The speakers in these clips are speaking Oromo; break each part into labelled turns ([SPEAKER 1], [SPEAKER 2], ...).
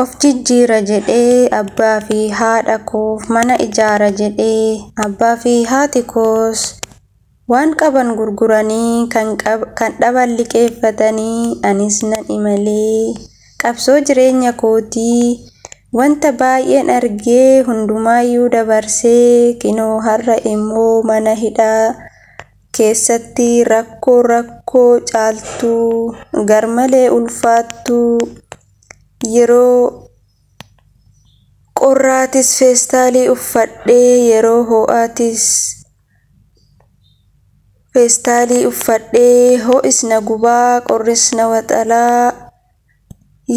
[SPEAKER 1] Of jijjiira jedhee abbaa fi haadha koof mana ijaara jedhee abbaa fi haati koos waan qaban gurguranii kan dhaban liqeeffatanii anis nan imalee qabsoo jireenya kootii wanta baay'een argee hundumaayyuu dabarsee kinoo har'a immoo mana hidhaa keessatti rakkoo caaltuu garmalee ulfaattuu yeroo qorraatis feestaalii uffadhee yeroo ho'aatis feestaalii uffadhee ho'is na gubaa qorris na waxalaa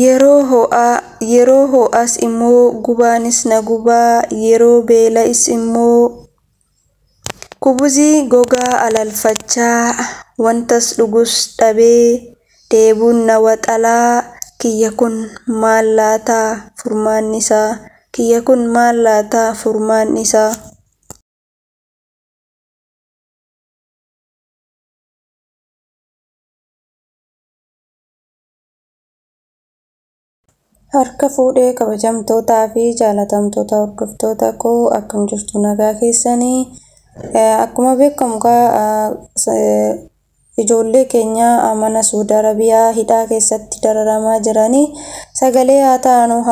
[SPEAKER 1] yeroo ho'as immoo gubaanis na gubaa yeroo beela'is immoo kubuzii gogaa alalfachaa wantas dhugus dhabee deebuun na waxalaa kiyya kun maal laataa furmaan isaa kiyya kun maal laataa furmaan isaa. Harka fuudhee kabajamtootaa fi jaalatamtoota hordoftoota koo akkam jirtu nagaa keessanii akkuma beekamu ijoollee keenya mana Saudi Arabiyaa hidhaa keessatti dararamaa jiranii sagalee haa taanu.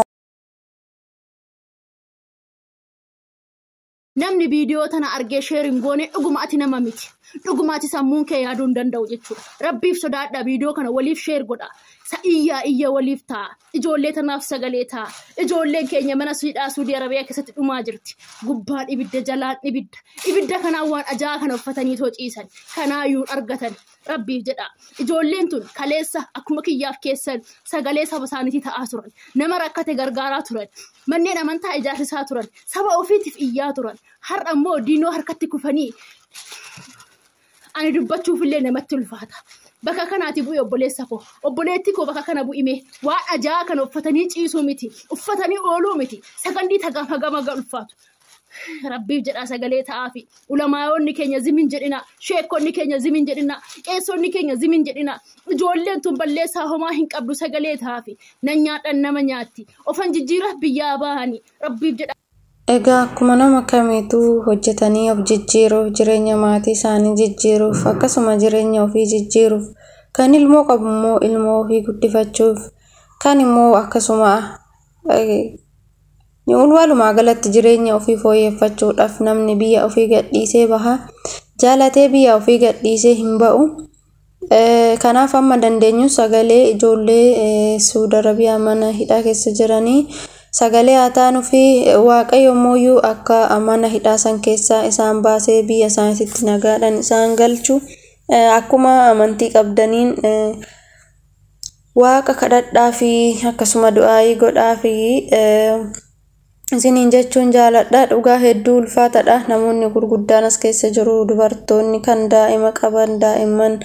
[SPEAKER 2] Namni viidiyoo tana argee sheerin goone dhuguma ati nama miti. Dhuguma ati sammuun kee yaaduu hin danda'u jechuudha. Rabbiif sodaadha viidiyoo kana waliif sheer godha. Iyya waliif ta'a. Ijoollee tanaaf sagalee ta'a. Ijoolleen keenya mana hidhaa Saudi Arabiyaa keessatti dhumaa jirti. Gubbaan ibidda jalaan ibidda. Ibidda kanaan waan ajaa'aa kana uffatanii too ciisan. Kanaayyuu argatan. Rabbiif jedha. Ijoolleen tun kaleessa akkuma kiyyaaf keessan sagalee saba isaaniitii ta'aa turan. Nama rakkate gargaaraa turan. Manneen amantaa ijaarsisaa turan. Saba ofiitiif iyyaa turan. Har'a immoo diinoo harkatti kufanii ani dubbachuufillee namatti ulfaata. Bakka kanaati bu'e obboleessa koo. Obboleetti koo bakka kana bu'ime waan ajaa'aa kana uffatanii ciisuu miti. Uffatanii ooluu miti. Sagandii hagama ulfaatu. Rabbiif jedha sagalee ta'aafi. Ulamaayonni keenya zimin jedhina. Sheekonni keenya zimin jedhina. Qeessonni keenya zimin jedhina. Ijoolleen tun balleessaa homaa hin qabdu sagalee ta'aafi. Nan nyaadhan nama nyaatti. Ofan jijjiiraaf biyyaa bahanii. Rabbiif jedha.
[SPEAKER 1] Egaa akkuma nama kamiituu hojjetanii of jijjiiruuf jireenya maatii isaanii jijjiiruuf akkasuma jireenya ofii jijjiiruuf kan ilmoo qabu immoo ilmoo ofii guddifachuuf kan immoo akkasuma walumaa galatti jireenya ofii fooyyeffachuudhaaf namni biyya ofii gadhiisee baha jaalatee biyya ofii gadhiisee hin ba'u. Kanaaf amma dandeenyu sagalee ijoollee Saudi Arabiyaa mana hidhaa keessa jiranii sagalee haa taanuu fi waaqayyo mooyyuu akka mana hidhaa san keessaa isaan baasee biyya isaaniitti nagaadhaan isaan galchu akkuma amantii qabdaniin waaqa kadhadhaa fi akkasuma du'aayii godhaa fi isiniin jechuun jaaladha. Dhugaa hedduu ulfaataadha. Namoonni gurguddaan as keessa jiru dubartoonni kan daa'ima qaban daa'imman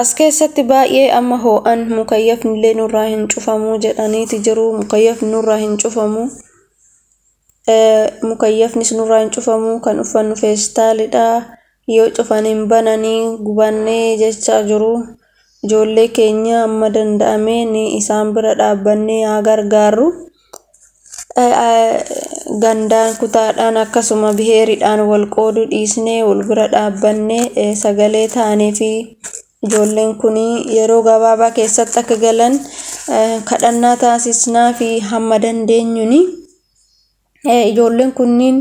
[SPEAKER 1] as keessatti baay'ee amma ho'an mukayyafni illee nurraa hin cufamu jedhaniiti jiru. Mukayyafni nurraa hin cufamu. Mukayyafnis nurraa hin cufamu kan uffannu feestaalidha. Yoo cufan hin bananii gubannee jechaa jiru. Ijoollee keenya amma danda'ame ni isaan bira dhaabbannee haa gargaarru. Gandaan kutaadhaan akkasuma biheeridhaan wal qooduu dhiisnee wal bira dhaabbannee sagalee taanee fi ijoolleen kuni yeroo gabaabaa keessatti akka galan kadhannaa taasisnaa fi hamma dandeenyuni ijoolleen kunniin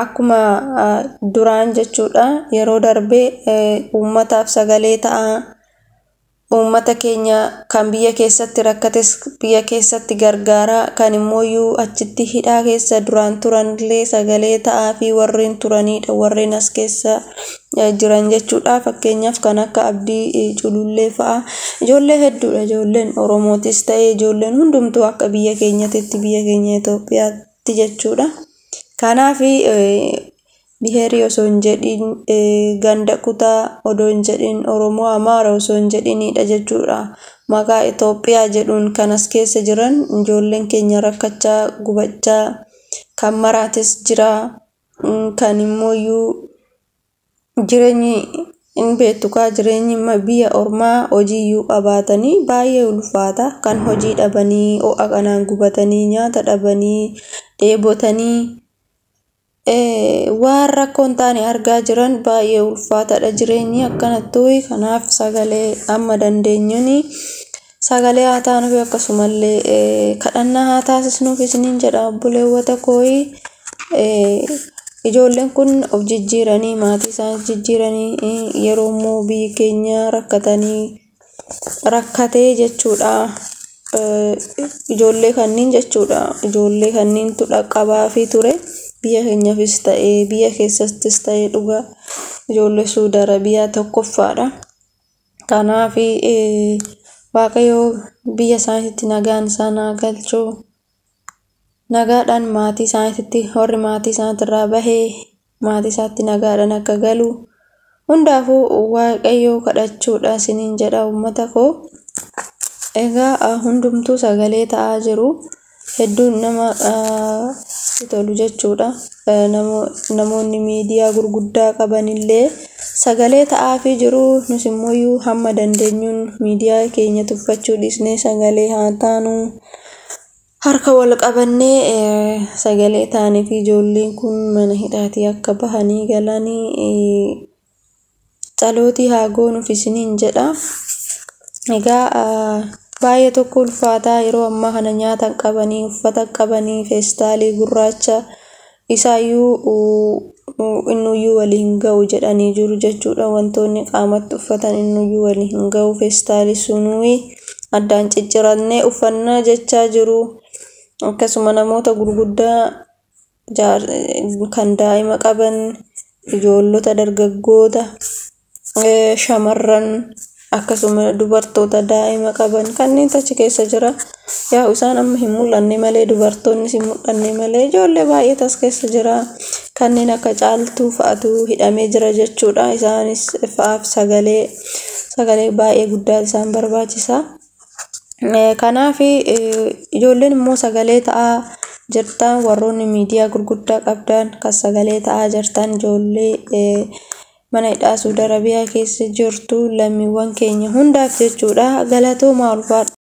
[SPEAKER 1] akkuma duraan jechuudha yeroo darbee uummataaf sagalee ta'a. Uummata keenya kan biyya keessatti rakkates biyya keessatti gargaara kan immoo achitti hidhaa keessa duraan turanillee sagalee ta'aa fi warreen turanidha warreen as keessa jiran jechuudha. Fakkeenyaaf kan akka Abdii Culullee fa'a ijoollee hedduudha. Ijoolleen Oromootis ta'ee ijoolleen hundumtuu akka biyya keenyatti biyya keenya Itoophiyaatti jechuudha. Kanaaf biheerii osoo hin jedhin ganda kutaa odoo hin jedhin Oromoo Amaara osoo hin jedhinidha jechuudha. Maqaa Itoophiyaa jedhuun kan as keessa jiran ijoolleen keenya rakkachaa gubachaa kan maraates jira kan immoo jireenyi in beektu kaa jireenyi biyya ormaa hojiiyyuu qabaatanii baay'ee ulfaata kan hojii dhabanii ho'a kanaan gubatanii nyaata dhabanii dheebotanii waan rakkoon taane argaa jiran baay'ee ulfaataadha jireenyi akkanattuu. Kanaaf sagalee amma dandeenyuun sagalee haa taanuuf akkasumallee kadhannaa haa taasisnuuf isiniin jedha obboleewwata kooyi. Ijoolleen kun of jijjiiranii maatii isaanii jijjiiranii yeroo immoo biyyi keenya rakkatee jechuudha. Ijoollee kanniin jechuudha. Ijoollee kanniintu dhaqqabaa fi ture biyya keenyaafis ta'ee biyya keessattis ta'ee dhugaa ijoollee Suudi Arabiyaa tokkoffaadha. Kanaaf Waaqayyo biyya isaaniitti nagaan isaan haa galchu. Nagaadhaan maatii isaaniitti warri maatii isaaniirraa bahee maatii isaatti nagaadhaan akka galu hundaafuu Waaqayyo kadhachuudha isiniin jedha uummata koo. Egaa hundumtuu sagalee ta'aa jiru. Hedduun nama tolu jechuudha. Namoonni miidiyaa gurguddaa qabanillee sagalee ta'aa fi jiru. Nus immoo hamma dandeenyuun miidiyaa keenya tuffachuu dhiisnee sagalee haa taanu. Harka wal qabannee sagalee taanii fi ijoolleen kun mana hidhaatii akka bahanii galanii calootii haa goonuuf isiniin jedha. Egaa baay'ee tokko ulfaataa yeroo ammaa kana nyaata qabanii uffata qabanii feestaalii gurraacha isaayyuu innuyyuu waliin ga'u jedhanii jiru jechuudha. Wantoonni qaamatti uffatan innuyyuu waliin ga'u feestaalii sunuu addaan ciccirannee uffannaa jechaa jiru. Akkasuma namoota gurguddaa kan daa'ima qaban ijoollota dargaggoota shamarran akkasuma dubartoota daa'ima qaban kanneen achi keessa jira. Yaa isaan amma hin mul'anne malee dubartoonnis hin mul'anne malee ijoollee baay'ee as keessa jira. Kanneen akka Caaltuu fa'atu hidhamee jira jechuudha. Isaanis fa'aaf sagalee baay'ee guddaa isaan barbaachisa. Kanaaf ijoolleen immoo sagalee ta'aa jirtan warroonni miidiyaa gurguddaa qabdan kan sagalee ta'aa jirtan ijoollee mana hidhaa Suudi Arabiyaa keessa jirtu lammiiwwan keenya hundaaf jechuudha. Galatoomaa ulfaadha.